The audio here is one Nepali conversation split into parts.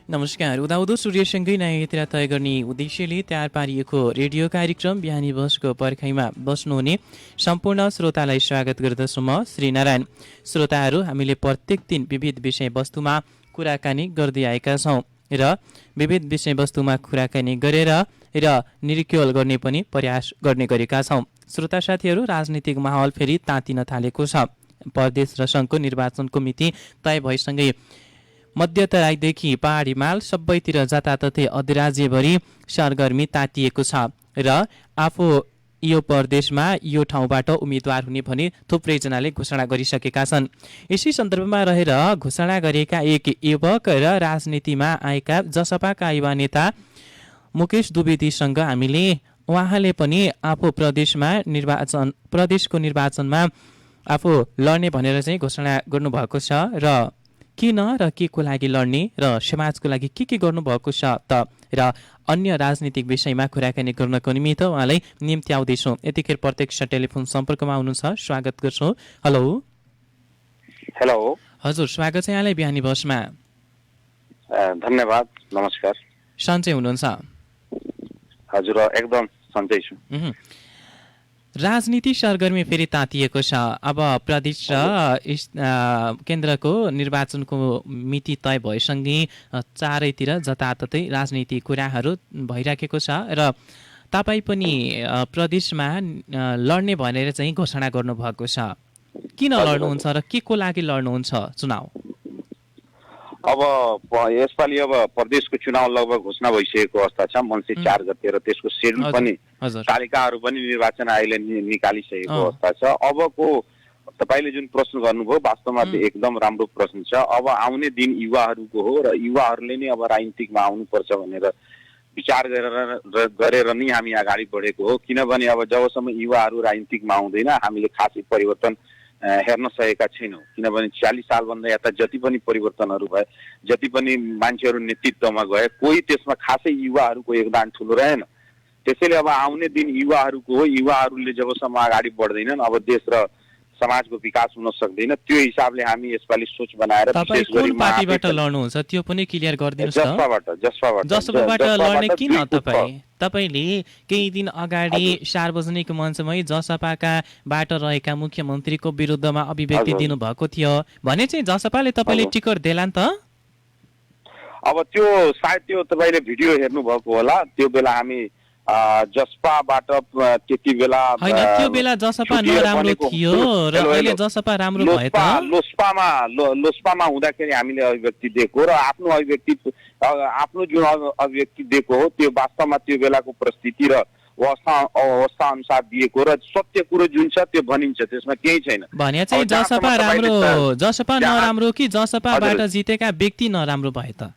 नमस्कार। उदाउँदो सूर्यसँगै नयाँ यात्रा तय गर्ने उद्देश्यले तयार पारिएको रेडियो कार्यक्रम बिहानी बसको पर्खाइमा बस्नुहुने सम्पूर्ण श्रोतालाई स्वागत गर्दछु म श्री नारायण। श्रोताहरू, हामीले प्रत्येक दिन विविध विषयवस्तुमा कुराकानी गर्दै आएका छौँ र विविध विषयवस्तुमा कुराकानी गरेर र निरीक्षण गर्ने पनि प्रयास गर्ने गरेका छौँ। श्रोता साथीहरू, राजनीतिक माहौल फेरि तातिन थालेको छ। प्रदेश र सङ्घको निर्वाचनको मिति तय भइसँगै मध्य तराईदेखि पहाडी माल सबैतिर जताततै अधिराज्यभरि सरगर्मी तातिएको छ र आफू यो प्रदेशमा यो ठाउँबाट उम्मेद्वार हुने भने थुप्रैजनाले घोषणा गरिसकेका छन्। यसै सन्दर्भमा रहेर घोषणा गरेका एक युवक र राजनीतिमा आएका जसपाका युवा नेता मुकेश द्विवेदीसँग हामीले उहाँले पनि आफू प्रदेशको निर्वाचनमा आफू लड्ने भनेर चाहिँ घोषणा गर्नुभएको छ र किन र के को लागि लड्ने र समाजको लागि के गर्नुभएको छ त र अन्य राजनीतिक विषयमा कुराकानी गर्नको निमित्त उहाँलाई निम्ति आउँदैछौँ। यतिखेर प्रत्यक्ष टेलिफोन सम्पर्कमा हुनुहुन्छ, स्वागत गर्छु। हेलो। हेलो हजुर, स्वागत छ यहाँलाई बिहानी बसमा। धन्यवाद, नमस्कार। सन्चै हुनुहुन्छ? हजुर, एकदम सन्चै छु। राजनीति सरगर्मी फेरि तातिएको छ। अब प्रदेश र केन्द्रको निर्वाचनको मिति तय भएसँगै चारैतिर जताततै राजनीतिक कुराहरू भइराखेको छ र तपाईँ पनि प्रदेशमा लड्ने भनेर चाहिँ घोषणा गर्नुभएको छ। किन लड्नुहुन्छ र के को लागि लड्नुहुन्छ चुनाव? अब यसपालि अब प्रदेशको चुनाव लगभग घोषणा भइसकेको अवस्था छ। मङ्सिर 4 गते र त्यसको शेड्युल पनि तालिकाहरू पनि निर्वाचन आयोगले निकालिसकेको अवस्था छ। अबको तपाईँले जुन प्रश्न गर्नुभयो वास्तवमा त्यो एकदम राम्रो प्रश्न छ। अब आउने दिन युवाहरूको हो र युवाहरूले नै अब राजनीतिकमा आउनुपर्छ भनेर विचार गरेर नै हामी अगाडि बढेको हो। किनभने अब जबसम्म युवाहरू राजनीतिकमा आउँदैन हामीले खासै परिवर्तन हेर्न सकेका छैनौँ। किनभने 40 सालभन्दा यता जति पनि परिवर्तनहरू भए, जति पनि मान्छेहरू नेतृत्वमा गए, कोही त्यसमा खासै युवाहरूको योगदान ठुलो रहेन। त्यसैले अब आउने दिन युवाहरूको हो। युवाहरूले जबसम्म अगाडि बढ्दैनन् अब देश र समाजको विकास हुन सक्दैन। त्यो हिसाबले हामी यसपालि सोच बनाएर तपाईँ कुन पार्टीबाट लड्नुहुन्छ त्यो पनि क्लियर गरिदिनुहोस् त। जसपाबाट लड्ने किन? तपाईँले केही दिन अगाडि सार्वजनिक मञ्चमै जसपाबाट रहेका मुख्यमन्त्रीको विरुद्धमा अभिव्यक्ति दिनुभएको थियो भने चाहिँ जसपाले तपाईँले टिकट देला नि त? अब त्यो सायद त्यो तपाईँले भिडियो हेर्नुभएको होला। त्यो बेला हामी जसपाबाट त्यति बेला हैन, त्यो बेला जसपा नराम्रो थियो र अहिले जसपा राम्रो भयो त। लोस्पामा हुँदाखेरि हामीले अभिव्यक्ति दिएको र आफ्नो जुन अभिव्यक्ति दिएको हो त्यो वास्तवमा त्यो बेलाको परिस्थिति र अवस्था अनुसार दिएको र सत्य कुरो जुन छ त्यो भनिन्छ, त्यसमा केही छैन। भने चाहिँ जसपा नराम्रो कि जसपाबाट जितेका व्यक्ति नराम्रो भए त?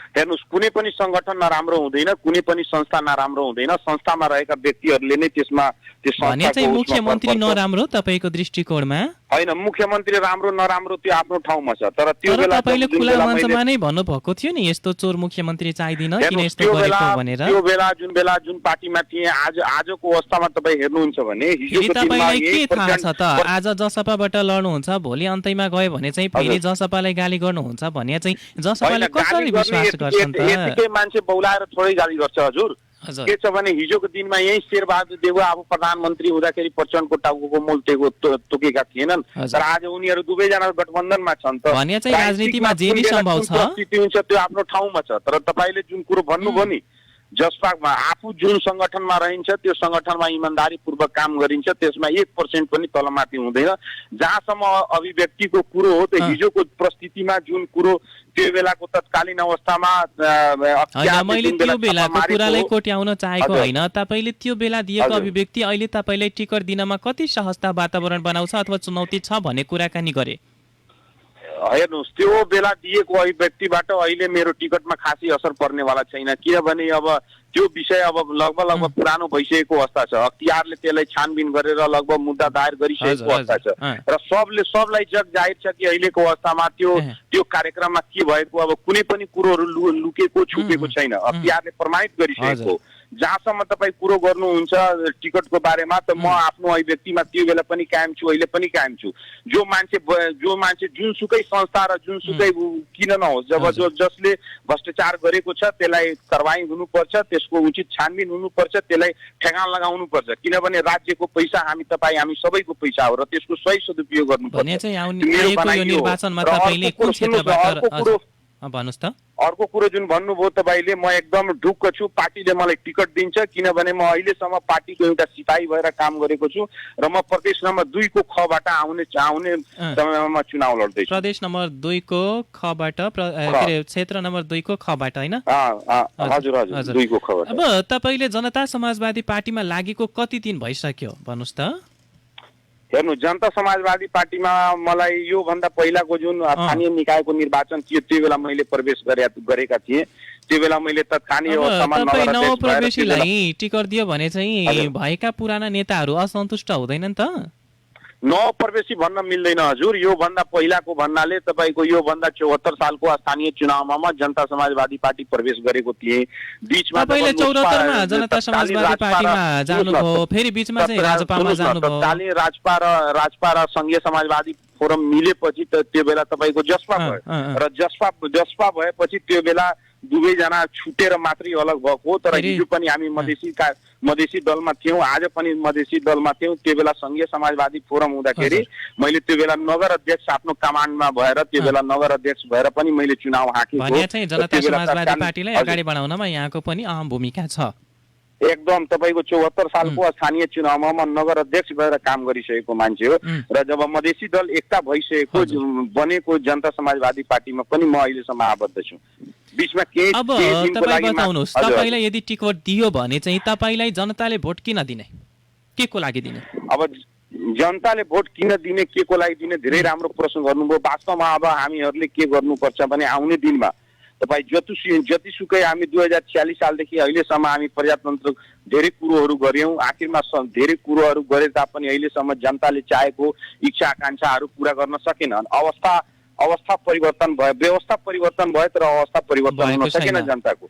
हेर्नुहोस्, कुनै पनि सङ्गठन नराम्रो हुँदैन, कुनै पनि संस्था नराम्रो हुँदैन। संस्थामा रहेका व्यक्तिहरूले नै त्यसमा मुख्यमन्त्री नराम्रो तपाईँको दृष्टिकोणमा? होइन, मुख्यमन्त्री राम्रो नराम्रो त्यो आफ्नो ठाउँमा छ। तर त्यो बेला तपाईँले खुला मञ्चमा नै भन्नुभएको थियो नि यस्तो चोर मुख्यमन्त्री चाहिदिन, किन यस्तो गरेको भनेर। त्यो बेला जुन पार्टीमा थिए आजको अवस्थामा तपाईँ हेर्नुहुन्छ भने तपाईँलाई के थाहा छ त? आज जसपाबाट लड्नुहुन्छ, भोलि अन्तैमा गयो भने चाहिँ फेरि जसपालाई गाली गर्नुहुन्छ भने चाहिँ जसपाले कसरी विश्वास गर्छन् त? यतिकै मान्छे बौलाएर थोरै गाली गर्छ हजुर। के छ भने हिजोको दिनमा यही शेरबहादुर देउवा अब प्रधानमन्त्री हुँदाखेरि प्रचण्डको टाउको मोल तोकेका थिएनन्, तर आज उनीहरू दुवैजना गठबन्धनमा छन्। त भने चाहिँ राजनीतिमा जे नि सम्भव छ, त्यो आफ्नो ठाउँमा छ। तर तपाईँले जुन कुरो भन्नुभयो नि, जसपामा आफू जुन सङ्गठनमा रहन्छ त्यो सङ्गठनमा इमान्दारीपूर्वक काम गरिन्छ, त्यसमा 1% पनि तलमाथि हुँदैन। जहाँसम्म अभिव्यक्तिको कुरो हो त्यो हिजोको परिस्थितिमा जुन कुरो त्यो बेलाको तत्कालीन अवस्थामा मैले त्यो बेलाको कुरालाई कोट्याउन चाहेको होइन। तपाईँले त्यो बेला दिएको अभिव्यक्ति अहिले तपाईँलाई टिकट दिनमा कति सहजता वातावरण बनाउँछ अथवा चुनौती छ भन्ने कुराकानी गरे। हेर्नुहोस्, त्यो बेला दिएको अभिव्यक्तिबाट अहिले मेरो टिकटमा खासै असर पर्नेवाला छैन। किनभने अब त्यो विषय अब लगभग पुरानो भइसकेको अवस्था छ। अख्तियारले त्यसलाई छानबिन गरेर लगभग मुद्दा दायर गरिसकेको अवस्था छ र सबलाई जग जाहिर छ कि अहिलेको अवस्थामा त्यो कार्यक्रममा के भएको अब कुनै पनि कुरोहरू लुकेको छुपेको छैन। अख्तियारले प्रमाणित गरिसकेको जहाँसम्म तपाईँ कुरो गर्नुहुन्छ टिकटको बारेमा त म आफ्नो अभिव्यक्तिमा त्यो बेला पनि कायम छु, अहिले पनि कायम छु। जो मान्छे जुनसुकै संस्था र जुनसुकै किन नहोस्, जब जसले भ्रष्टाचार गरेको छ त्यसलाई कारबाही हुनुपर्छ, त्यसको उचित छानबिन हुनुपर्छ, त्यसलाई ठेगान लगाउनुपर्छ। किनभने राज्यको पैसा हामी सबैको पैसा हो र त्यसको सही सदुपयोग गर्नुपर्छ। अर्को कुरो जुन भन्नुभयो तपाईँले, म एकदम ढुक्क छु। पार्टीले मलाई टिकट दिन्छ किनभने म अहिलेसम्म पार्टीको एउटा सिपाही भएर काम गरेको छु र म प्रदेश नम्बर 2 को खबाट आउने समयमा चुनाव लड्दैछु। प्रदेश नम्बर 2 को खबाट, क्षेत्र नम्बर 2 को खबाट, हैन? हजुर हजुर, 2 को खबाट। अब तपाईले जनता समाजवादी पार्टीमा लागेको कति दिन भइसक्यो भन्नुस् त? हेर्नु, जनता समाजवादी पार्टीमा मलाई यो भन्दा पहिलाको जुन स्थानीय निकायको निर्वाचन थियो त्यो बेला मैले प्रवेश गरेका थिएँ। त्यो बेला मैले तत्कालीन अवस्थामा नवप्रवेशीलाई टिकट दियो भने चाहिँ भएका पुराना नेताहरू असन्तुष्ट हुँदैनन् त? नवप्रवेशी भन्न मिल्दैन हजुर। यो भन्दा पहिलाको भन्नाले तपाईँको यो भन्दा 74 सालको स्थानीय चुनावमा म जनता समाजवादी पार्टी प्रवेश गरेको थिएँ। बीचमा तपाईले 74 मा जनता समाजवादी पार्टीमा जानुभयो, फेरि बीचमा चाहिँ राजपामा जानुभयो। तत्कालीन राजपा र संघीय समाजवादी फोरम मिलेपछि त्यो बेला तपाईँको जसपा भयो र जसपा भएपछि त्यो बेला दुवैजना छुटेर मात्रै अलग भएको। तर हिजो पनि हामी मधेसी दलमा थियौँ, आज पनि मधेसी दलमा थियौँ। त्यो बेला संघीय समाजवादी फोरम हुँदाखेरि मैले त्यो बेला नगर अध्यक्ष आफ्नो कमान्डमा भएर त्यो बेला नगर अध्यक्ष भएर पनि मैले चुनाव हाकेको। भने चाहिँ जनता समाजवादी पार्टीलाई अगाडि बढाउनमा यहाँको पनि अहम भूमिका छ। एकदम तपाईँको 74 सालको स्थानीय चुनावमा म नगर अध्यक्ष भएर काम गरिसकेको मान्छे हो र जब मधेसी दल एकता भइसकेको बनेको जनता समाजवादी पार्टीमा पनि म अहिलेसम्म आबद्ध छु। बीचमा केही अब तपाईँ बताउनुहोस्, तपाईलाई यदि टिकट दियो भने चाहिँ तपाईलाई जनताले भोट किन दिने, के को लागि दिने? अब जनताले भोट किन दिने, के को लागि दिने, धेरै राम्रो प्रश्न गर्नुभयो। वास्तवमा अब हामीहरूले के गर्नुपर्छ भने आउने दिनमा तपाईँ जतिसुकै हामी 2046 सालदेखि अहिलेसम्म हामी प्रजातन्त्र धेरै कुरोहरू गर्यौँ। आखिरमा धेरै कुरोहरू गरे तापनि अहिलेसम्म जनताले चाहेको इच्छा आकाङ्क्षाहरू पुरा गर्न सकेनन्। अवस्था परिवर्तन भयो, व्यवस्था परिवर्तन भयो, तर अवस्था परिवर्तन हुन सकेन जनताको।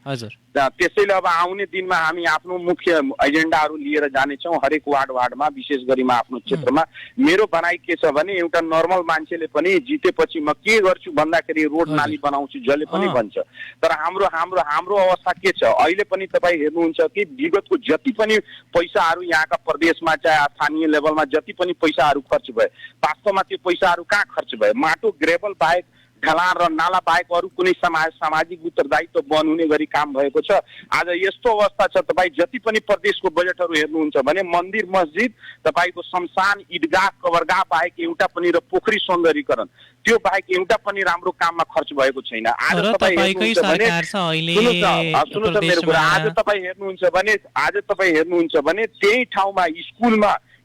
त्यसैले अब आउने दिनमा हामी आफ्नो मुख्य एजेन्डाहरू लिएर जानेछौँ हरेक वार्डमा, विशेष गरी म आफ्नो क्षेत्रमा। मेरो भनाइ के छ भने एउटा नर्मल मान्छेले पनि जितेपछि म के गर्छु भन्दाखेरि रोड नाली बनाउँछु जसले पनि भन्छ। तर हाम्रो अवस्था के छ अहिले पनि तपाईँ हेर्नुहुन्छ कि विगतको जति पनि पैसाहरू यहाँका प्रदेशमा चाहे स्थानीय लेभलमा जति पनि पैसाहरू खर्च भए, वास्तवमा त्यो पैसाहरू कहाँ खर्च भए? माटो ग्रेभल बाहेक, ढलान र नाला बाहेक अरू कुनै सामाजिक उत्तरदायित्व बन्हुने गरी काम भएको छ? आज यस्तो अवस्था छ, तपाईँ जति पनि प्रदेशको बजेटहरू हेर्नुहुन्छ भने मन्दिर मस्जिद, तपाईँको शमशान, ईदगाह, कबरगाह बाहेक एउटा पनि र पोखरी सौन्दर्यीकरण त्यो बाहेक एउटा पनि राम्रो काममा खर्च भएको छैन। आज तपाईँ हेर्नुहुन्छ भने त्यही ठाउँमा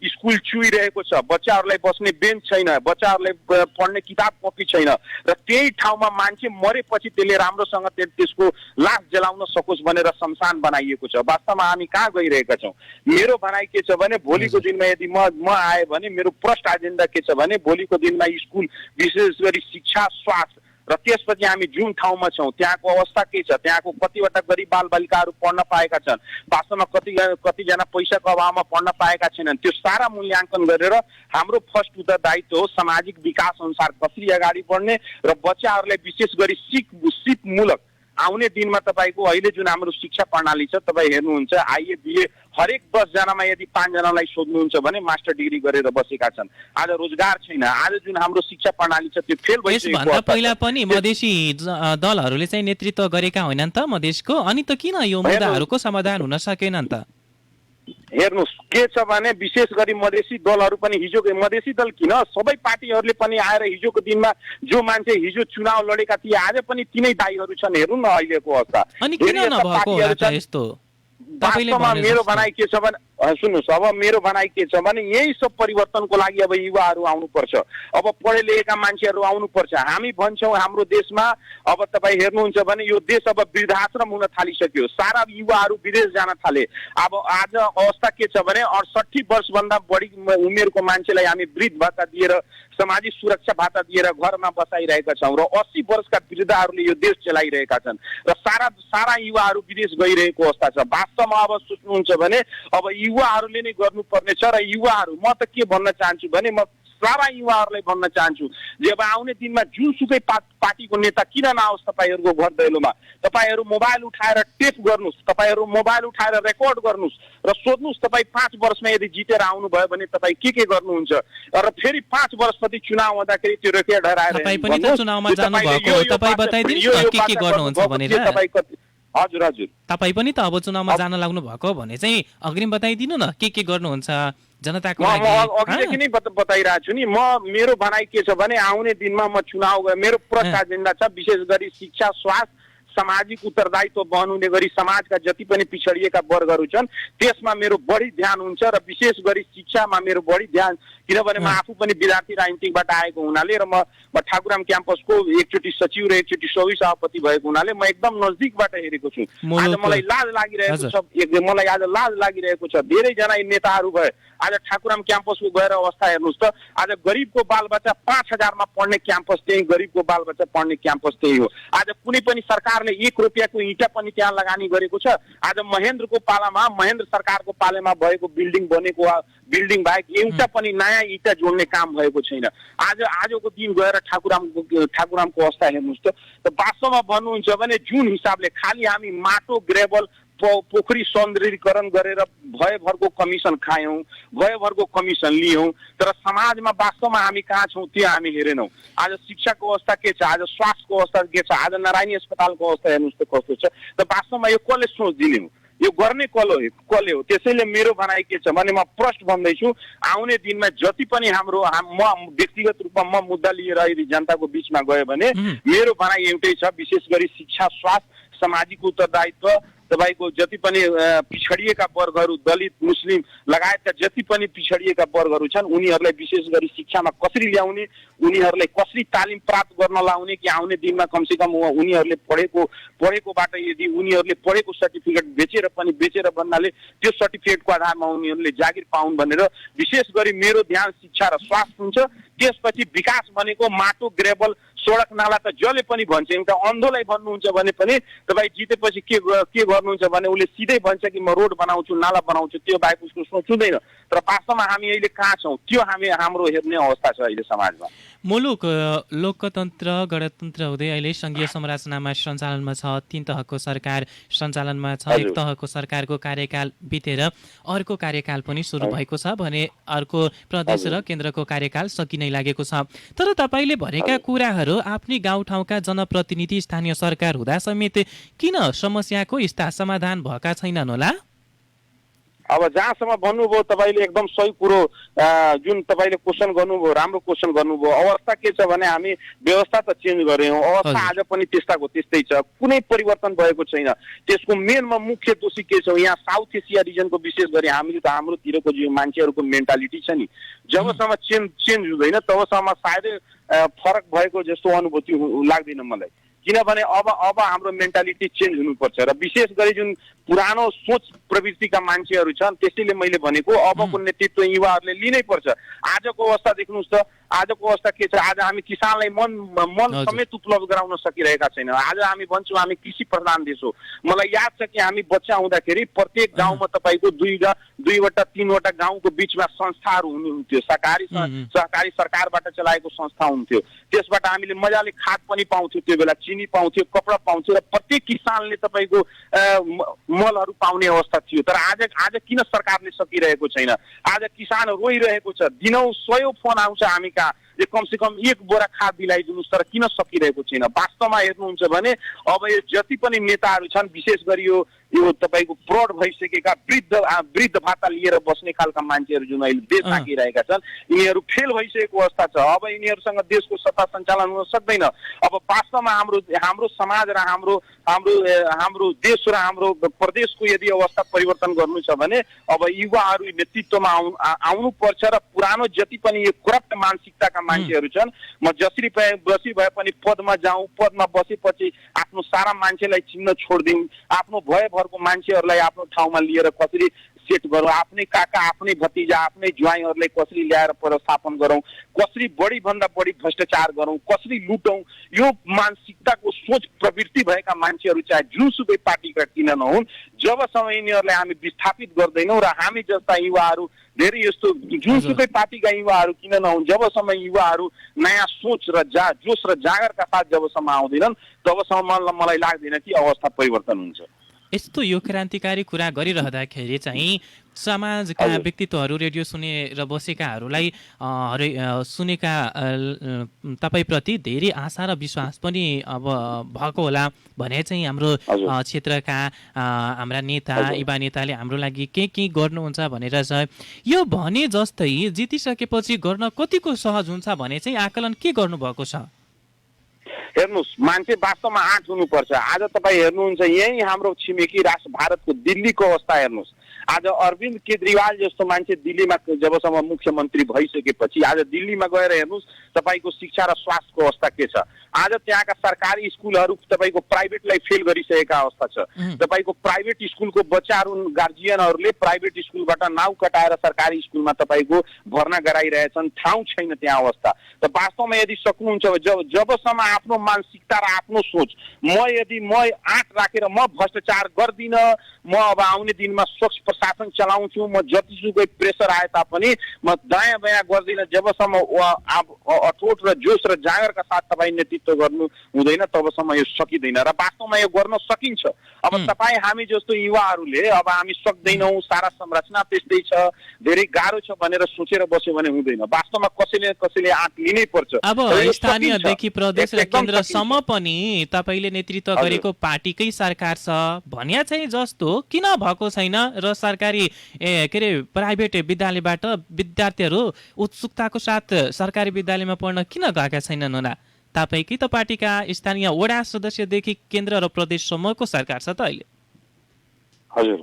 स्कुल चुइरहेको छ, बच्चाहरूलाई बस्ने बेन्च छैन, बच्चाहरूलाई पढ्ने किताब कपी छैन र त्यही ठाउँमा मान्छे मरेपछि त्यसले राम्रोसँग त्यसको लास जलाउन सकोस् भनेर शमशान बनाइएको छ। वास्तवमा हामी कहाँ गइरहेका छौँ? मेरो भनाइ के छ भने भोलिको दिनमा यदि म आएँ भने मेरो फर्स्ट एजेन्डा के छ भने भोलिको दिनमा स्कुल, विशेष गरी शिक्षा, स्वास्थ्य र त्यसपछि हामी जुन ठाउँमा छौँ त्यहाँको अवस्था के छ, त्यहाँको कतिवटा गरिब बालबालिकाहरू पढ्न पाएका छन्, वास्तवमा कतिजना पैसाको अभावमा पढ्न पाएका छैनन्, त्यो सारा मूल्याङ्कन गरेर हाम्रो फर्स्ट उत्तरदायित्व हो सामाजिक विकास अनुसार कसरी अगाडि बढ्ने र बच्चाहरूलाई विशेष गरी सिपमूलक आउने दिनमा तपाईँको अहिले जुन हाम्रो शिक्षा प्रणाली छ, तपाईँ हेर्नुहुन्छ आइए बिए हरेक 10 जनामा यदि 5 जनालाई सोध्नुहुन्छ भने मास्टर डिग्री गरेर बसेका छन्। आज रोजगार छैन। आज जुन हाम्रो शिक्षा प्रणाली छ त्यो फेल भइसकेको छ। यसभन्दा पहिला पनि मधेसी दलहरूले चाहिँ नेतृत्व गरेका होइनन् त मधेसको? अनि त किन यो मुद्दाहरूको समाधान हुन सकेनन् त? हेर्नुहोस् के छ भने विशेष गरी मधेसी दलहरू पनि मधेसी दल किन सबै पार्टीहरूले पनि आएर हिजोको दिनमा जो मान्छे हिजो चुनाव लडेका थिए आज पनि तिनै दाइहरू छन्। हेर्नु न अहिलेको अवस्था। अनि किन नभएको होला त यस्तो? वास्तवमा मेरो भनाइ के छ भने सुन्नुहोस्, अब मेरो भनाइ के छ भने यही सब परिवर्तनको लागि अब युवाहरू आउनुपर्छ, अब पढे लेखेका मान्छेहरू आउनुपर्छ। हामी भन्छौँ हाम्रो देशमा अब तपाईँ हेर्नुहुन्छ भने यो देश अब वृद्धाश्रम हुन थालिसक्यो, सारा युवाहरू विदेश जान थाले। अब आज अवस्था के छ भने 68 वर्षभन्दा बढी उमेरको मान्छेलाई हामी वृद्ध भत्ता दिएर, सामाजिक सुरक्षा भत्ता दिएर घरमा बसाइरहेका छौँ र 80 वर्षका वृद्धहरूले यो देश चलाइरहेका छन् र सारा युवाहरू विदेश गइरहेको अवस्था छ। वास्तवमा अब सोच्नुहुन्छ भने अब युवाहरूले नै गर्नुपर्ने छ र युवाहरू, म त के भन्न चाहन्छु भने म सारा युवाहरूलाई भन्न चाहन्छु जे अब आउने दिनमा जुनसुकै पार्टीको नेता किन नआओस् तपाईँहरूको घर दैलोमा, तपाईँहरू मोबाइल उठाएर टेप गर्नुहोस्, तपाईँहरू मोबाइल उठाएर रेकर्ड गर्नुहोस् र सोध्नुहोस् तपाईँ 5 वर्षमा यदि जितेर आउनुभयो भने तपाईँ के गर्नुहुन्छ र फेरि 5 वर्षपछि चुनाव हुँदाखेरि त्यो रेकर्ड हराएर तपाईँ पनि त चुनावमा जानु भएको हो, तपाईँ बताइदिनुहोस् न के गर्नुहुन्छ भनेर। हजुर हजुर, तपाईँ पनि त अब चुनावमा जान लाग्नु भएको भने चाहिँ अग्रिम बताइदिनु न के गर्नुहुन्छ जनताको लागि। अघिदेखि नै बताइरहेको छु नि, मेरो भनाइ के छ भने आउने दिनमा म चुनाव, मेरो प्रमुख एजेन्डा छ विशेष गरी शिक्षा, स्वास्थ्य, सामाजिक उत्तरदायित्व वहन हुने गरी समाजका जति पनि पिछडिएका वर्गहरू छन् त्यसमा मेरो बढी ध्यान हुन्छ र विशेष गरी शिक्षामा मेरो बढी ध्यान, किनभने म आफू पनि विद्यार्थी राजनीतिबाट आएको हुनाले र म ठाकुराम क्याम्पसको एकचोटि सचिव र एकचोटि सबै सभापति भएको हुनाले म एकदम नजिकबाट हेरेको छु। आज मलाई लाज लागिरहेको छ, मलाई आज लाज लागिरहेको छ। धेरैजना नेताहरू भए, आज ठाकुराम क्याम्पसको गएर अवस्था हेर्नुहोस् त, आज गरिबको बालबच्चा 5000 मा पढ्ने क्याम्पस त्यही, गरिबको बालबच्चा पढ्ने क्याम्पस त्यही हो। आज कुनै पनि सरकारले 1 रुपियाँको इँटा पनि त्यहाँ लगानी गरेको छ। आज महेन्द्रको पालामा, महेन्द्र सरकारको पालामा भएको बिल्डिङ बनेको बिल्डिङ बाहेक एउटा पनि नयाँ इँटा जोड्ने काम भएको छैन। आजको दिन गएर ठाकुरामको अवस्था हेर्नुहोस् त। वास्तवमा भन्नुहुन्छ भने जुन हिसाबले खालि हामी माटो, ग्रेभल, पोखरी सौन्दर्यीकरण गरेर भयभरको कमिसन खायौँ, भयभरको कमिसन लियौँ, तर समाजमा वास्तवमा हामी कहाँ छौँ त्यो हामी हेरेनौँ। आज शिक्षाको अवस्था के छ, आज स्वास्थ्यको अवस्था के छ, आज नारायणी अस्पतालको अवस्था हेर्नुहोस् त कस्तो छ। त वास्तवमा यो कसले सोच दिने हो, यो गर्ने कसले हो। त्यसैले मेरो भनाइ के छ भने म प्रष्ट भन्दैछु, आउने दिनमा जति पनि म व्यक्तिगत रूपमा म मुद्दा लिएर यदि जनताको बिचमा गयो भने मेरो भनाइ एउटै छ, विशेष गरी शिक्षा, स्वास्थ्य, सामाजिक उत्तरदायित्व, तपाईँको जति पनि पिछडिएका वर्गहरू, दलित, मुस्लिम लगायतका जति पनि पिछडिएका वर्गहरू छन् उनीहरूलाई विशेष गरी शिक्षामा कसरी ल्याउने, उनीहरूलाई कसरी तालिम प्राप्त गर्न लाउने कि आउने दिनमा कमसेकम उनीहरूले पढेकोबाट यदि उनीहरूले पढेको सर्टिफिकेट बेचेर भन्नाले त्यो सर्टिफिकेटको आधारमा उनीहरूले जागिर पाउन् भनेर विशेष गरी मेरो ध्यान शिक्षा र स्वास्थ्य हुन्छ। त्यसपछि विकास भनेको माटो, ग्रेभल, सडक नाला त जसले पनि भन्छ, एउटा अन्धोलाई भन्नुहुन्छ भने पनि तपाईँ जितेपछि के गर्नुहुन्छ भने उसले सिधै भन्छ कि म रोड बनाउँछु, नाला बनाउँछु, त्यो बाहेक उसको सोच हुँदैन। तर वास्तवमा हामी अहिले कहाँ छौँ त्यो हाम्रो हेर्ने अवस्था छ अहिले समाजमा। मुलुक लोकतन्त्र, गणतन्त्र हुँदै अहिले सङ्घीय संरचनामा सञ्चालनमा छ, 3 तहको सरकार सञ्चालनमा छ। एक तहको सरकारको कार्यकाल बितेर अर्को कार्यकाल पनि सुरु भएको छ भने अर्को प्रदेश र केन्द्रको कार्यकाल सकिनै लागेको छ। तर तपाईँले भनेका कुराहरू आफ्नै गाउँठाउँका जनप्रतिनिधि, स्थानीय सरकार हुँदा समेत किन समस्याको समाधान भएका छैनन् होला? अब जहाँसम्म भन्नुभयो तपाईँले एकदम सही कुरो, जुन तपाईँले क्वेसन गर्नुभयो, राम्रो क्वेसन गर्नुभयो। अवस्था के छ भने हामी व्यवस्था त चेन्ज गऱ्यौँ, अवस्था आज पनि त्यस्ताको त्यस्तै छ, कुनै परिवर्तन भएको छैन। त्यसको मेनमा मुख्य दोषी के छ, यहाँ साउथ एसिया रिजनको विशेष गरी हाम्रोतिरको जो मान्छेहरूको मेन्टालिटी छ नि, जबसम्म चेन्ज हुँदैन तबसम्म सायदै फरक भएको जस्तो अनुभूति लाग्दैन मलाई। किनभने अब हाम्रो मेन्टालिटी चेन्ज हुनुपर्छ र विशेष गरी जुन पुरानो सोच प्रवृत्तिका मान्छेहरू छन् त्यसैले मैले भनेको अबको नेतृत्व युवाहरूले लिनै पर्छ। आजको अवस्था देख्नुहोस् त, आजको अवस्था के छ, आज हामी किसानलाई मन समेत उपलब्ध गराउन सकिरहेका छैनौँ। आज हामी भन्छौँ हामी कृषि प्रधान देश हो। मलाई याद छ कि हामी बच्चा हुँदाखेरि प्रत्येक गाउँमा तपाईँको 2वटा 3वटा गाउँको बिचमा संस्थाहरू हुनुहुन्थ्यो, सहकारी सरकारबाट चलाएको संस्था हुन्थ्यो। त्यसबाट हामीले मजाले खाद पनि पाउँथ्यो, त्यो बेला चिनी पाउँथ्यो, कपडा पाउँथ्यो र प्रत्येक किसानले तपाईँको मलहरू पाउने अवस्था थियो। तर आज किन सरकारले सकिरहेको छैन? आज किसान रोइरहेको छ, दिनौँ 100 फोन आउँछ हामी कहाँ, यो कमसे कम 1 बोरा खाद दिलाइदिनुहोस्, तर किन सकिरहेको छैन? वास्तवमा हेर्नुहुन्छ भने अब यो जति पनि नेताहरू छन्, विशेष गरी यो तपाईँको प्रौढ भइसकेका वृद्ध भाता लिएर बस्ने खालका मान्छेहरू जुन अहिले देश ताकिरहेका छन्, यिनीहरू फेल भइसकेको अवस्था छ। अब यिनीहरूसँग देशको सत्ता सञ्चालन हुन सक्दैन। अब वास्तवमा हाम्रो समाज र हाम्रो देश र हाम्रो प्रदेशको यदि अवस्था परिवर्तन गर्नु छ भने अब युवाहरू नेतृत्वमा आउनु पर्छ र पुरानो जति पनि यो करप्ट मानसिकताका मान्छेहरू छन्, म जसरी भए पनि पदमा जाउँ, पदमा बसेपछि आफ्नो सारा मान्छेलाई चिन्न छोड्दिउँ, आफ्नो भयभरको मान्छेहरूलाई आफ्नो ठाउँमा लिएर कसरी सेट गरौँ, आफ्नै काका, आफ्नै भतिजा, आफ्नै ज्वाइँहरूलाई कसरी ल्याएर व्यवस्थापन गरौँ, कसरी बढीभन्दा बढी भ्रष्टाचार गरौँ, कसरी लुटौँ, यो मानसिकताको सोच प्रवृत्ति भएका मान्छेहरू चाहे जुनसुकै पार्टीका किन नहुन्, जबसम्म यिनीहरूलाई हामी विस्थापित गर्दैनौँ र हामी जस्ता युवाहरू धेरै यस्तो जुनसुकै पार्टीका युवाहरू किन नहुन्, जबसम्म युवाहरू नयाँ सोच र जोस र जागरका साथ जबसम्म आउँदैनन्, तबसम्म मलाई लाग्दैन कि अवस्था परिवर्तन हुन्छ। यस्तो यो क्रान्तिकारी कुरा गरिरहँदाखेरि चाहिँ समाजका व्यक्तित्वहरू, रेडियो सुनेर बसेकाहरूलाई सुनेका तपाईँप्रति धेरै आशा र विश्वास पनि अब भएको होला भने चाहिँ हाम्रो क्षेत्रका हाम्रा नेता, युवा नेताले हाम्रो लागि के गर्नुहुन्छ भनेर चाहिँ यो भने जस्तै जितिसकेपछि गर्न कतिको सहज हुन्छ भने चाहिँ आकलन के गर्नुभएको छ? हेर्नुहोस्, मान्छे वास्तवमा आँट हुनुपर्छ। आज तपाईँ हेर्नुहुन्छ यही हाम्रो छिमेकी राष्ट्र भारतको दिल्लीको अवस्था हेर्नुहोस्। आज अरविन्द केजरीवाल जस्तो मान्छे दिल्लीमा जबसम्म मुख्यमन्त्री भइसकेपछि आज दिल्लीमा गएर हेर्नुहोस् तपाईँको शिक्षा र स्वास्थ्यको अवस्था के छ। आज त्यहाँका सरकारी स्कुलहरू तपाईँको प्राइभेटलाई फेल गरिसकेका अवस्था छ। तपाईँको प्राइभेट स्कुलको बच्चाहरू, गार्जियनहरूले प्राइभेट स्कुलबाट नाउँ कटाएर सरकारी स्कुलमा तपाईँको भर्ना गराइरहेछन्, ठाउँ छैन त्यहाँ अवस्था। त वास्तवमा यदि सक्नुहुन्छ जबसम्म आफ्नो मानसिकता र आफ्नो सोच म आँट राखेर म भ्रष्टाचार गर्दिनँ, म अब आउने दिनमा स्वच्छ प्रशासन चलाउँछु, म जतिसुकै प्रेसर आए तापनि म दायाँ बायाँ गर्दिनँ, जबसम्म अठोट र जोस र जागरका साथ तपाईँ नेतृत्व गर्नु हुँदैन तबसम्म यो सकिँदैन। र वास्तवमा यो गर्न सकिन्छ। अब तपाईँ हामी जस्तो युवाहरूले अब हामी सक्दैनौँ, सारा संरचना त्यस्तै छ, धेरै गाह्रो छ भनेर सोचेर बस्यो भने हुँदैन। वास्तवमा कसैले आँट लिनै पर्छ। अब स्थानीयदेखि प्रदेश र केन्द्रसम्म पनि तपाईँले नेतृत्व गरेको पार्टीकै सरकार छ भन्या चाहिँ जस्तो किन भएको छैन र सरकारी प्राइभेट विद्यालयबाट विद्यार्थीहरू उत्सुकताको साथ सरकारी विद्यालयमा पढ्न किन गएका छैनन् होला? तपाईँकै त पार्टीका स्थानीय वडा सदस्यदेखि केन्द्र र प्रदेशसम्मको सरकार छ त अहिले। हजुर,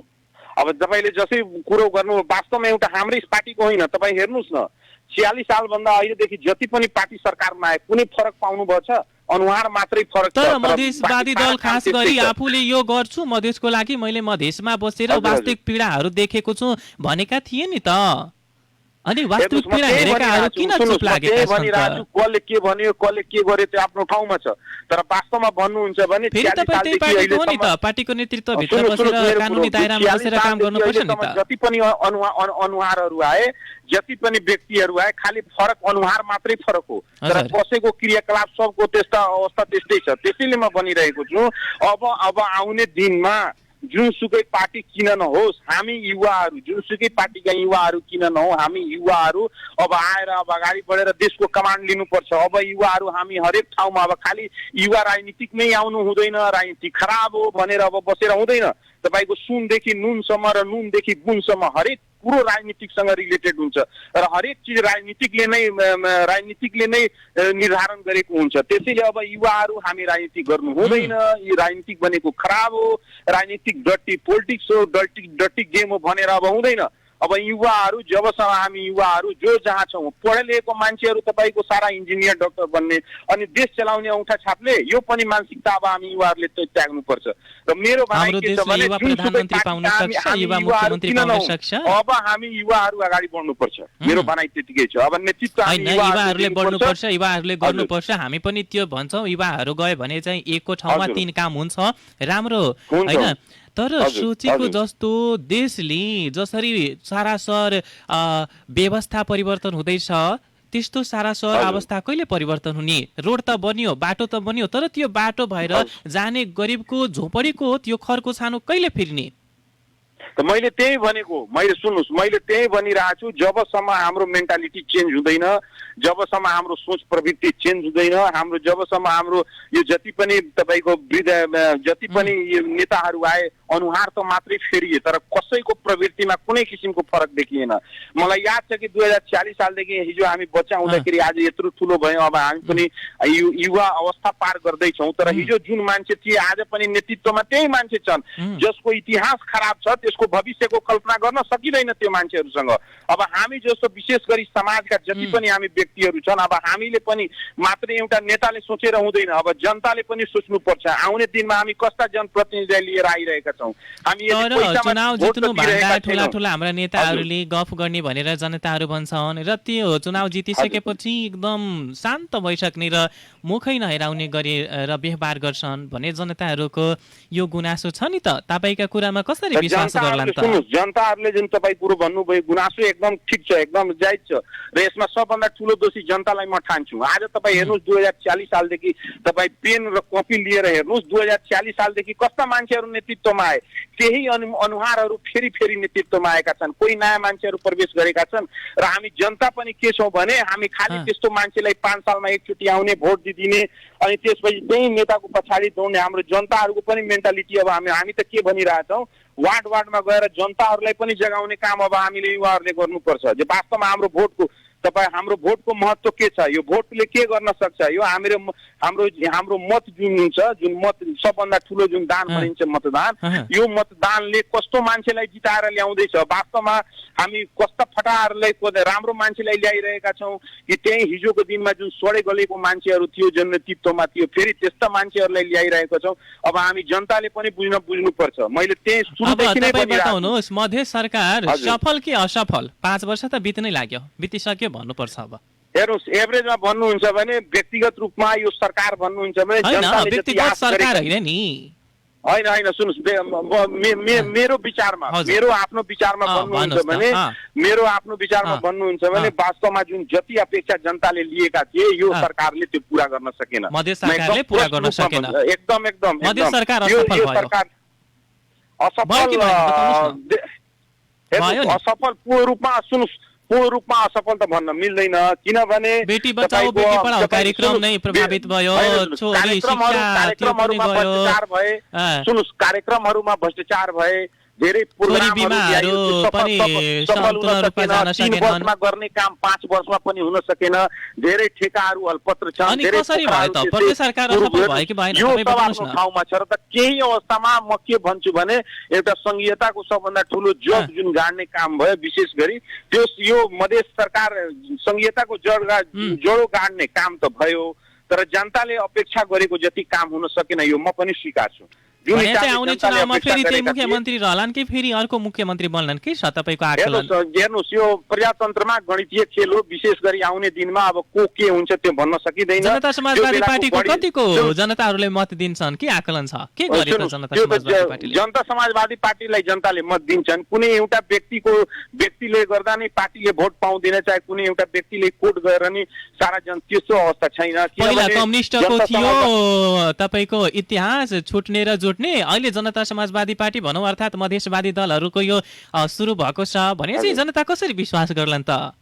अब तपाईँले जसै कुरो गर्नु वास्तवमा एउटा हाम्रै पार्टीको होइन। तपाईँ हेर्नुहोस् न, 46 सालभन्दा अहिलेदेखि जति पनि पार्टी सरकारमा आए कुनै फरक पाउनुभएको छ? अनुहार मात्रै फरक छ। तर मधेसवादी दल खास गरी आफूले यो गर्छु मधेसको लागि, मैले मधेसमा बसेर वास्तविक पीडाहरू देखेको छु भनेका थिए नि त। अनि वास्तविक पीडा हेरेकाहरू किन चुप लागेका छन्? कसले के भन्यो, कसले के गर्यो त्यो आफ्नो ठाउँमा छ, तर वास्तवमा भन्नुहुन्छ भने फेरि तपाईँ त्यही पार्टीको हो नि त, पार्टीको नेतृत्वभित्र बसेर कानुनी दायरामा बसेर काम गर्नुपर्छ नि त। जति पनि अनुहारहरू आए, जति पनि व्यक्तिहरू आए, खालि फरक अनुहार मात्रै फरक हो, तर बसेको क्रियाकलाप सबको त्यस्ता अवस्था त्यस्तै छ। त्यसैले म भनिरहेको छु अब आउने दिनमा जुनसुकै पार्टी किन नहोस्, हामी युवाहरू, जुनसुकै पार्टीका युवाहरू किन नहौँ, हामी युवाहरू अब आएर अब अगाडि बढेर देशको कमान्ड लिनुपर्छ। अब युवाहरू हामी हरेक ठाउँमा अब खालि युवा राजनीतिकमै आउनु हुँदैन, राजनीति खराब हो भनेर अब बसेर हुँदैन। तपाईँको सुनदेखि नुनसम्म र नुनदेखि गुणसम्म हरेक कुरो राजनीतिकसँग रिलेटेड हुन्छ र हरेक चिज राजनीतिकले नै निर्धारण गरेको हुन्छ। त्यसैले अब युवाहरू हामी राजनीति गर्नु हुँदैन, यो राजनीतिक बनेको खराब हो, राजनीतिक डर्टी पोलिटिक्स हो, डर्टी गेम हो भनेर अब हुँदैन। अब युवाहरू जबसम्म हामी युवाहरू जो जहाँ छौँ, पढे लेखेको मान्छेहरू तपाईँको सारा इन्जिनियर, डाक्टर बन्ने अनि देश चलाउने औँठा छाप्ने, यो पनि मानसिकता अब हामी युवाहरूले त्याग्नुपर्छ। र मेरो भनाइ के छ भने अब हामी युवाहरू अगाडि बढ्नुपर्छ। मेरो भनाइ त्यतिकै छ। अब नेतृत्व युवाहरूले बढ्नुपर्छ, युवाहरूले गर्नुपर्छ। हामी पनि त्यो भन्छौँ, युवाहरू गयो भने चाहिँ एकको ठाउँमा 3 काम हुन्छ, राम्रो होइन। तर सोचेको जस्तो देशले जसरी सारासर व्यवस्था परिवर्तन हुँदैछ त्यस्तो सारासर अवस्था कहिले परिवर्तन हुने? रोड त बन्यो, बाटो त बन्यो, तर त्यो बाटो भएर जाने गरिबको झोपडीको त्यो खरको छानो कहिले फिर्ने? त मैले त्यही भनेको, मैले सुन्नुहोस्, मैले त्यही भनिरहेको छु, जबसम्म हाम्रो मेन्टालिटी चेन्ज हुँदैन, जबसम्म हाम्रो सोच प्रवृत्ति चेन्ज हुँदैन, हाम्रो जबसम्म हाम्रो यो जति पनि तपाईँको जति पनि यो नेताहरू आए अनुहार त मात्रै फेरिए तर कसैको प्रवृत्तिमा कुनै किसिमको फरक देखिएन। मलाई याद छ कि 2046 सालदेखि हिजो हामी बच्चा हुँदाखेरि आज यत्रो ठुलो भयौँ, अब हामी पनि युवा अवस्था पार गर्दैछौँ, तर हिजो जुन मान्छे थिए आज पनि नेतृत्वमा त्यही मान्छे छन् जसको इतिहास खराब छ, त्यसको भविष्यको कल्पना गर्न सकिँदैन त्यो मान्छेहरूसँग। अब हामी जस्तो विशेष गरी समाजका जति पनि हामी व्यक्तिहरू छन्, अब हामीले पनि मात्र एउटा नेताले सोचेर हुँदैन, अब जनताले पनि सोच्नुपर्छ आउने दिनमा हामी कस्ता जनप्रतिनिधिलाई लिएर आइरहेका छौँ। हामी चुनाव जित्नु भन्दा ठुला ठुला हाम्रा नेताहरूले गफ गर्ने भनेर जनताहरू भन्छन् र त्यो चुनाव जितिसकेपछि एकदम शान्त भइसक्ने र मुखै नहेराउने गरी र व्यवहार गर्छन् भने जनताहरूको यो गुनासो छ नि त। तपाईँका कुरामा कसरी विश्वास गर्लान् त? जनताहरूले जुन तपाईँ कुरो भन्नुभयो गुनासो एकदम ठिक छ, एकदम जायज छ र यसमा सबभन्दा ठुलो दोषी जनतालाई म ठान्छु। आज तपाईँ हेर्नुहोस् 2046 सालदेखि तपाईँ पेन र कपी लिएर हेर्नुहोस् 2046 सालदेखि कस्ता मान्छेहरू नेतृत्वमा आए, त्यही अनुहारहरू फेरि फेरि नेतृत्वमा आएका छन्, कोही नयाँ मान्छेहरू प्रवेश गरेका छन् र हामी जनता पनि के छौँ भने हामी खालि त्यस्तो मान्छेलाई 5 सालमा एकचोटि आउने भोट दिदिने अनि त्यसपछि त्यही नेताको पछाडि दौड्ने हाम्रो जनताहरूको पनि मेन्टालिटी। अब हामी त के भनिरहेछौँ, वार्ड वार्डमा गएर जनताहरूलाई पनि जगाउने काम अब हामीले युवाहरूले गर्नुपर्छ। जो वास्तवमा हाम्रो भोटको महत्त्व के छ, यो भोटले के गर्न सक्छ, यो हाम्रो मत जुन हुन्छ, जुन मत सबभन्दा ठुलो जुन दान भनिन्छ मतदान, यो मतदानले कस्तो मान्छेलाई जिताएर ल्याउँदैछ, वास्तवमा हामी कस्ता फटाहरूलाई राम्रो मान्छेलाई ल्याइरहेका छौँ कि त्यही हिजोको दिनमा जुन सडे गलेको मान्छेहरू थियो जुन नेतृत्वमा थियो फेरि त्यस्ता मान्छेहरूलाई ल्याइरहेका छौँ। अब हामी जनताले पनि बुझ्नुपर्छ। मैले त्यही सुरुदेखि नै बताउनुहोस्, मधेस सरकार सफल कि असफल? 5 वर्ष त बित्नै लाग्यो, बितिसक्यो भन्नुपर्छ। अब हेर्नुहोस्, एभरेजमा भन्नुहुन्छ भने व्यक्तिगत रूपमा यो सरकार भन्नुहुन्छ भने व्यक्तिगत सरकार होइन नि, होइन सुन्नुहोस्, मेरो विचारमा मेरो आफ्नो विचारमा भन्नुहुन्छ भने वास्तवमा जुन जति अपेक्षा जनताले लिएका थिए यो सरकारले त्यो पुरा गर्न सकेन। मधेस सरकारले पुरा गर्न सकेन। एकदम मधेस सरकार असफल पूर्ण रूपमा सुन्नुहोस्, पूर्ण रूपमा असफल त भन्न मिल्दैन, किनभने बेटी बचाओ बेटी पढाओ कार्यक्रम नै प्रभावित भयो, छोरी शिक्षा भ्रष्टाचार भए, सुन्नुहोस् कार्यक्रमहरूमा भ्रष्टाचार भए, धेरै प्रोग्रामहरू पनि सम्पूर्ण रूपमा जान सकेनन्, गर्ने काम 5 वर्षमा पनि हुन सकेन, धेरै ठेकाहरू अल्पत्र छन्। अनि कसरी भयो त? प्रदेश सरकार असफल भयो कि भएन? यो ठाउँमा छ र त केही अवस्थामा म के भन्छु भने एउटा संघीयताको सबभन्दा ठुलो जग जुन गाड्ने काम भयो विशेष गरी त्यो यो मधेस सरकार संघीयताको जडो गाड्ने काम त भयो, तर जनताले अपेक्षा गरेको जति काम हुन सकेन, यो म पनि स्वीकार्छु। आउने चुनावमा फेरि त्यही मुख्यमन्त्री रहलान् कि फेरि अर्को मुख्यमन्त्री बन्लान् के छ तपाईँको आकलन? हेर्नुहोस्, यो प्रजातन्त्रमा गणितीय खेल हो, विशेष गरी आउने दिनमा अब को के हुन्छ त्यो भन्न सकिँदैन। जनता समाजवादी पार्टीको कतिको जनताहरूले मत दिन्छन् के आकलन छ? के गरे त जनता समाजवादी पार्टीले? जनता समाजवादी पार्टीलाई जनताले मत दिन्छन्। कुनै एउटा व्यक्तिले गर्दा नै पार्टीले भोट पाउँदैन, चाहे कुनै एउटा व्यक्तिले कोट गरेर नि सारा त्यस्तो अवस्था छैन। पहिला कम्युनिस्टको थियो तपाईँको इतिहास छुट्ने र अहिले जनता समाजवादी पार्टी भनौँ अर्थात् मधेसवादी दलहरूको यो सुरु भएको छ भने चाहिँ जनता कसरी विश्वास गर्लान् त?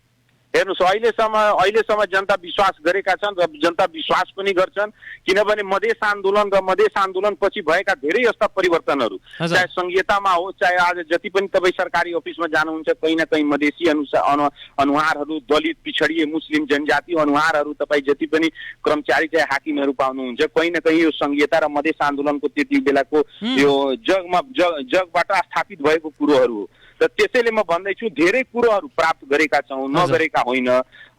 हेर्नुहोस्, अहिलेसम्म जनता विश्वास गरेका छन् र जनता विश्वास पनि गर्छन्, किनभने मधेस आन्दोलन पछि भएका धेरै यस्ता परिवर्तनहरू चाहे संघीयतामा हो, चाहे आज जति पनि तपाईँ सरकारी अफिसमा जानुहुन्छ कहीँ न कहीँ मधेसी अनुहारहरू, दलित पिछडिए मुस्लिम जनजाति अनुहारहरू तपाईँ जति पनि कर्मचारी चाहे हाकिमहरू पाउनुहुन्छ, कहीँ न कहीँ यो संघीयता र मधेस आन्दोलनको त्यति बेलाको यो जगबाट स्थापित भएको कुरोहरू हो। र त्यसैले म भन्दैछु धेरै कुरोहरू प्राप्त गरेका छौँ, नगरेका होइन।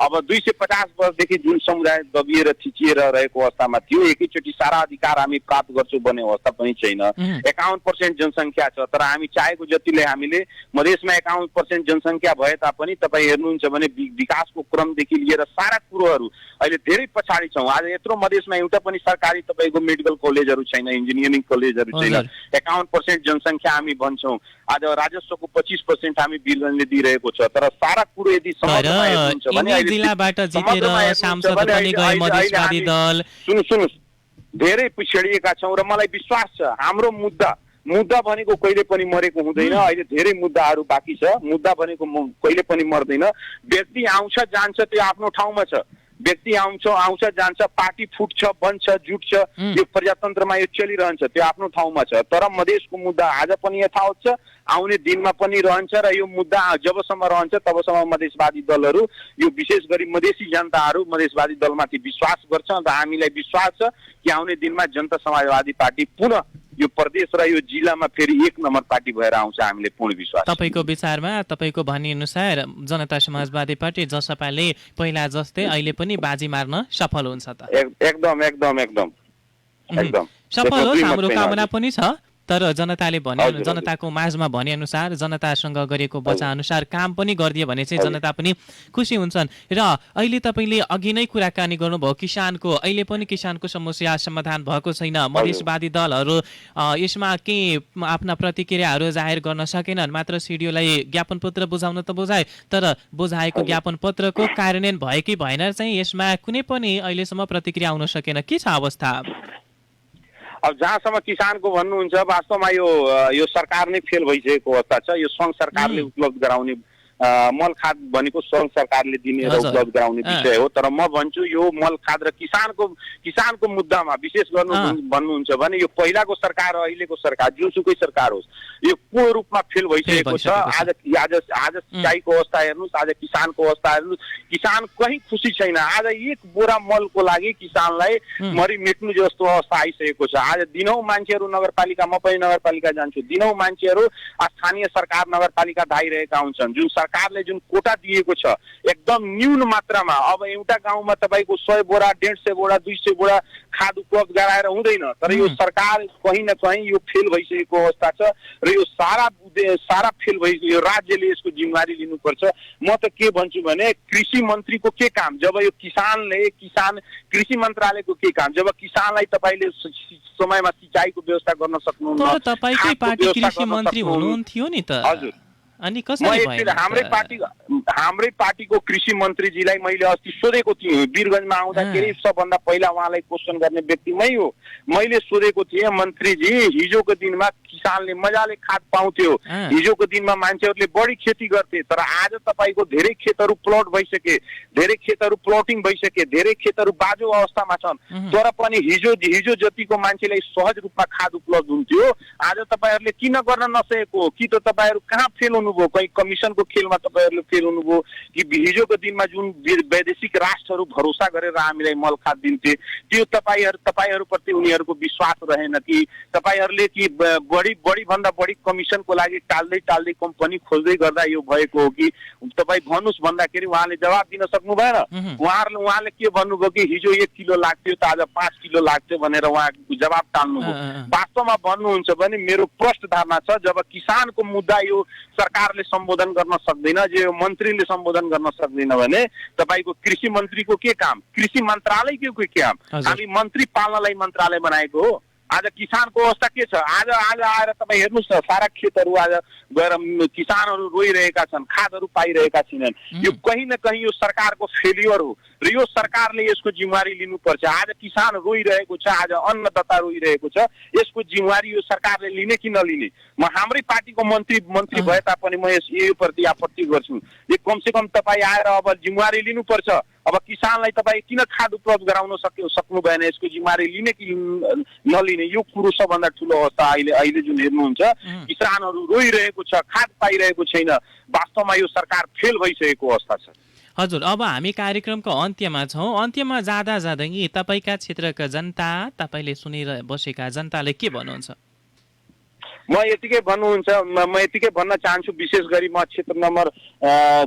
अब 250 वर्षदेखि जुन समुदाय दबिएर थिचिएर रहेको अवस्थामा थियो, एकैचोटि सारा अधिकार हामी प्राप्त गर्छौँ भन्ने अवस्था पनि छैन। 51% जनसङ्ख्या छ, तर हामी चाहेको जतिले हामीले मधेसमा 51% जनसङ्ख्या भए तापनि तपाईँ हेर्नुहुन्छ भने विकासको क्रमदेखि लिएर सारा कुरोहरू अहिले धेरै पछाडि छौँ। आज यत्रो मधेसमा एउटा पनि सरकारी तपाईँको मेडिकल कलेजहरू छैन, इन्जिनियरिङ कलेजहरू छैन। 51% जनसङ्ख्या हामी भन्छौँ, आज राजस्वको 25% हामी बिलले दिइरहेको छ, तर सारा कुरो यदि जिल्लाबाट जितेर सांसद पनि गए मधेसवादी दल। सुन्नुहोस्, धेरै पिछडिएका छौँ र मलाई विश्वास छ हाम्रो मुद्दा मुद्दा भनेको कहिले पनि मरेको हुँदैन। अहिले धेरै मुद्दाहरू बाँकी छ। मुद्दा भनेको कहिले पनि मर्दैन। व्यक्ति आउँछ जान्छ त्यो आफ्नो ठाउँमा छ। व्यक्ति आउँछ जान्छ, पार्टी फुट्छ बन्छ जुट्छ, यो प्रजातन्त्रमा यो चलिरहन्छ, त्यो आफ्नो ठाउँमा छ। तर मधेसको मुद्दा आज पनि यथावत छ, आउने दिनमा पनि रहन्छ र यो मुद्दा जबसम्म रहन्छ तबसम्म मधेसवादी दलहरू, यो विशेष गरी मधेसी जनताहरू मधेसवादी दलमाथि विश्वास गर्छ। अन्त हामीलाई विश्वास छ कि आउने दिनमा जनता समाजवादी पार्टी पुनः यो प्रदेश र यो जिल्लामा फेरि 1 नम्बर पार्टी भएर आउँछ, हामीले पूर्ण विश्वास। तपाईको विचारमा, तपाईको भनाइअनुसार जनता समाजवादी पार्टी जसपाले पहिला जस्तै अहिले पनि बाजी मार्न सफल हुन्छ त? एकदम एकदम एकदम एकदम सफल होस्, हाम्रो कामना पनि छ। तर जनताले भने, जनताको माझमा भने अनुसार, जनतासँग गरेको वचन अनुसार काम पनि गरिदियो भने चाहिँ जनता पनि खुसी हुन्छन्। र अहिले तपाईँले अघि नै कुराकानी गर्नुभयो किसानको, अहिले पनि किसानको समस्या समाधान भएको छैन। मधेसवादी दलहरू यसमा केही आफ्ना प्रतिक्रियाहरू जाहेर गर्न सकेनन्। मात्र सिडिओलाई ज्ञापन पत्र बुझाउन त बुझाए, तर बुझाएको ज्ञापन पत्रको कार्यान्वयन भयो कि भएन चाहिँ यसमा कुनै पनि अहिलेसम्म प्रतिक्रिया आउन सकेन। के छ अवस्था? अब जहाँसम्म किसानको भन्नुहुन्छ, वास्तवमा यो सरकार नै फेल भइसकेको अवस्था छ। यो सङ्घ सरकारले उपलब्ध गराउने मल खाद भनेको सङ्घ सरकारले दिने र उपलब्ध गराउने विषय हो। तर म भन्छु यो मल खाद र किसानको मुद्दामा विशेष भन्नुहुन्छ भने यो पहिलाको सरकार र अहिलेको सरकार जुनसुकै सरकार होस्, यो को रूपमा फेल भइसकेको छ। आज सिँचाइको अवस्था हेर्नुहोस्, आज किसानको अवस्था हेर्नुहोस्, किसान कहीँ खुसी छैन। आज 1 बोरा मलको लागि किसानलाई मरिमेट्नु जस्तो अवस्था आइसकेको छ। आज दिनौँ मान्छेहरू नगरपालिका, म पनि नगरपालिका जान्छु, दिनौँ मान्छेहरू स्थानीय सरकार नगरपालिका धाइरहेका हुन्छन्। जुन सरकारले जुन कोटा दिएको छ एकदम न्यून मात्रामा, अब एउटा गाउँमा तपाईँको 100 बोरा 150 बोरा 200 बोरा खाद उपलब्ध गराएर हुँदैन। तर यो सरकार कहीँ न कहीँ यो फेल भइसकेको अवस्था छ र यो सारा फेल भइसक्यो। यो राज्यले यसको जिम्मेवारी लिनुपर्छ। म त के भन्छु भने कृषि मन्त्रीको के काम, जब यो कृषि मन्त्रालयको के काम, जब किसानलाई तपाईँले समयमा सिँचाइको व्यवस्था गर्न सक्नुहुन्न। तपाईँकै पार्टी कृषि मन्त्री हुनुहुन्थ्यो नि त? हजुर। अनि कसरी भयो? हाम्रै पार्टीको कृषि मन्त्रीजीलाई मैले अस्ति सोधेको थिएँ, वीरगञ्जमा आउँदाखेरि सबभन्दा पहिला उहाँलाई क्वेसन गर्ने व्यक्ति मै हो। मैले सोधेको थिएँ, मन्त्रीजी हिजोको दिनमा किसानले मजाले खाद पाउँथ्यो, हिजोको दिनमा मान्छेहरूले बढी खेती गर्थे, तर आज तपाईँको धेरै खेतहरू प्लट भइसके, धेरै खेतहरू प्लटिङ भइसके, धेरै खेतहरू बाजो अवस्थामा छन्। तर पनि हिजो जतिको मान्छेलाई सहज रूपमा खाद उपलब्ध हुन्थ्यो, आज तपाईँहरूले किन गर्न नसकेको? कि त तपाईँहरू कहाँ फेल हुनुभयो? कहीँ कमिसनको खेलमा तपाईँहरूले फेल हुनुभयो कि हिजोको दिनमा जुन वैदेशिक राष्ट्रहरू भरोसा गरेर हामीलाई मल खाद दिन्थे त्यो तपाईँहरूप्रति उनीहरूको विश्वास रहेन कि? तपाईँहरूले कि बढी भन्दा बढी कमिसनको लागि टाल्दै कम्पनी खोज्दै गर्दा यो भएको हो कि? तपाईँ भन्नुहोस् भन्दाखेरि उहाँले जवाब दिन सक्नु भएन। उहाँले के भन्नुभयो कि हिजो 1 किलो लाग्थ्यो त आज 5 किलो लाग्थ्यो भनेर उहाँ जवाब टाल्नुभयो। वास्तवमा भन्नुहुन्छ भने मेरो प्रष्ट धारणा छ, जब किसानको मुद्दा यो सरकारले सम्बोधन गर्न सक्दैन, जो मन्त्रीले सम्बोधन गर्न सक्दैन भने तपाईँको कृषि मन्त्रीको के काम, कृषि मन्त्रालयको के काम? हामी मन्त्री पाल्नलाई मन्त्रालय बनाएको हो। आज किसानको अवस्था के छ? आज आएर तपाईँ हेर्नुहोस् न, सारा खेतहरू आज गएर किसानहरू रोइरहेका छन्, खादहरू पाइरहेका छैनन्। यो कहीँ न कहीँ यो सरकारको फेलियर हो र यो सरकारले यसको जिम्मेवारी लिनुपर्छ। आज किसान रोइरहेको छ, आज अन्नदाता रोइरहेको छ, यसको जिम्मेवारी यो सरकारले लिने कि नलिने? म हाम्रै पार्टीको मन्त्री भए तापनि म यो प्रति आपत्ति गर्छु। यो कमसेकम तपाईँ आएर अब जिम्मेवारी लिनुपर्छ। अब किसानलाई तपाईँ किन खाद उपलब्ध गराउन सक्नु भएन? यसको जिम्मेवारी लिने कि नलिने? यो कुरो सबभन्दा ठुलो अवस्था अहिले जुन हेर्नुहुन्छ, किसानहरू रोइरहेको छ, खाद पाइरहेको छैन। वास्तवमा यो सरकार फेल भइसकेको अवस्था छ। हजुर, अब हामी कार्यक्रमको अन्त्यमा छौँ। अन्त्यमा जाँदा तपाईँका क्षेत्रका जनता, तपाईँले सुनेर बसेका जनताले के भन्नुहुन्छ? म यतिकै भन्न चाहन्छु, विशेष गरी म क्षेत्र नम्बर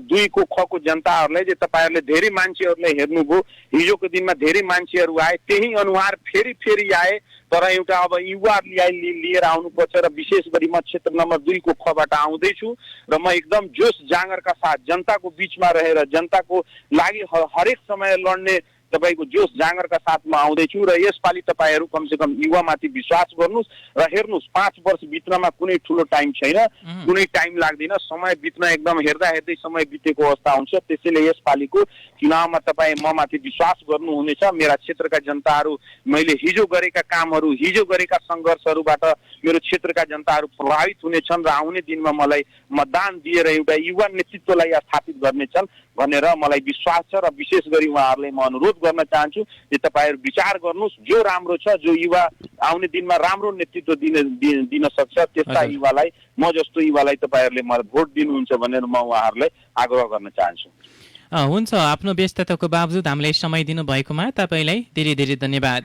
2 को खको जनताहरूलाई, जे तपाईँहरूले धेरै मान्छेहरूलाई हेर्नुभयो, हिजोको दिनमा धेरै मान्छेहरू आए, त्यही अनुहार फेरि आए। तर एउटा अब युवाहरूले लिएर आउनुपर्छ र विशेष गरी म क्षेत्र नम्बर 2 को खबाट आउँदैछु र म एकदम जोस जाँगरका साथ जनताको बिचमा रहेर जनताको लागि हरेक समय लड्ने तपाईँको जोस जाँगरका साथमा आउँदैछु र यसपालि तपाईँहरू कमसेकम युवामाथि विश्वास गर्नुहोस् र हेर्नुहोस् 5 वर्ष बित्नमा कुनै ठुलो टाइम छैन, कुनै टाइम लाग्दैन, समय बित्न एकदम हेर्दा हेर्दै समय बितेको अवस्था हुन्छ। त्यसैले यसपालिको चुनावमा तपाईँ म माथि विश्वास गर्नुहुनेछ। मेरा क्षेत्रका जनताहरू, मैले हिजो गरेका कामहरू, हिजो गरेका सङ्घर्षहरूबाट मेरो क्षेत्रका जनताहरू प्रभावित हुनेछन् र आउने दिनमा मलाई मतदान दिएर एउटा युवा नेतृत्वलाई स्थापित गर्नेछन् भनेर मलाई विश्वास छ। र विशेष गरी उहाँहरूलाई म अनुरोध गर्न चाहन्छु कि तपाईँहरू विचार गर्नुहोस्, जो राम्रो छ, जो युवा आउने दिनमा राम्रो नेतृत्व दिन सक्छ, त्यस्ता युवालाई, म जस्तो युवालाई तपाईँहरूले मलाई भोट दिनुहुन्छ भनेर म उहाँहरूलाई आग्रह गर्न चाहन्छु। हुन्छ, आफ्नो व्यस्तताको बावजुद हामीलाई समय दिनुभएकोमा तपाईँलाई धेरै धेरै धन्यवाद।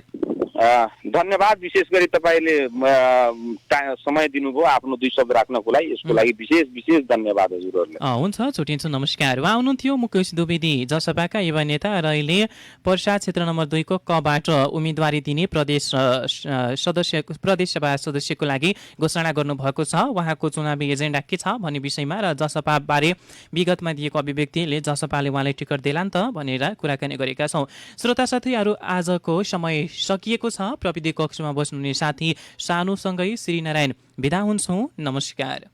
धन्यवाद। विशेष गरी तपाईँले समय दिनुभयो आफ्नो 2 शब्द राख्नको लागि, यसको लागि विशेष विशेष धन्यवाद हजुरहरूले। हुन्छ, छुट्टिन्छु, नमस्कार। उहाँ हुनुहुन्थ्यो मुकेश द्विवेदी, जसपाका युवा नेता र अहिले पर्सा क्षेत्र नम्बर 2 को कबाट उम्मेदवारी दिने प्रदेश सभा सदस्यको लागि घोषणा गर्नुभएको छ। उहाँको चुनावी एजेन्डा के छ भन्ने विषयमा र जसपाबारे विगतमा दिएको अभिव्यक्तिले जसपाले उहाँलाई टिकट देला नि त भनेर कुराकानी गरेका छौँ। श्रोता साथीहरू, आजको समय सकिएको छ। प्रविधि कक्षमा बस्नुहुने साथी सानुसँगै श्रीनारायण बिदा हुन्छौँ। नमस्कार।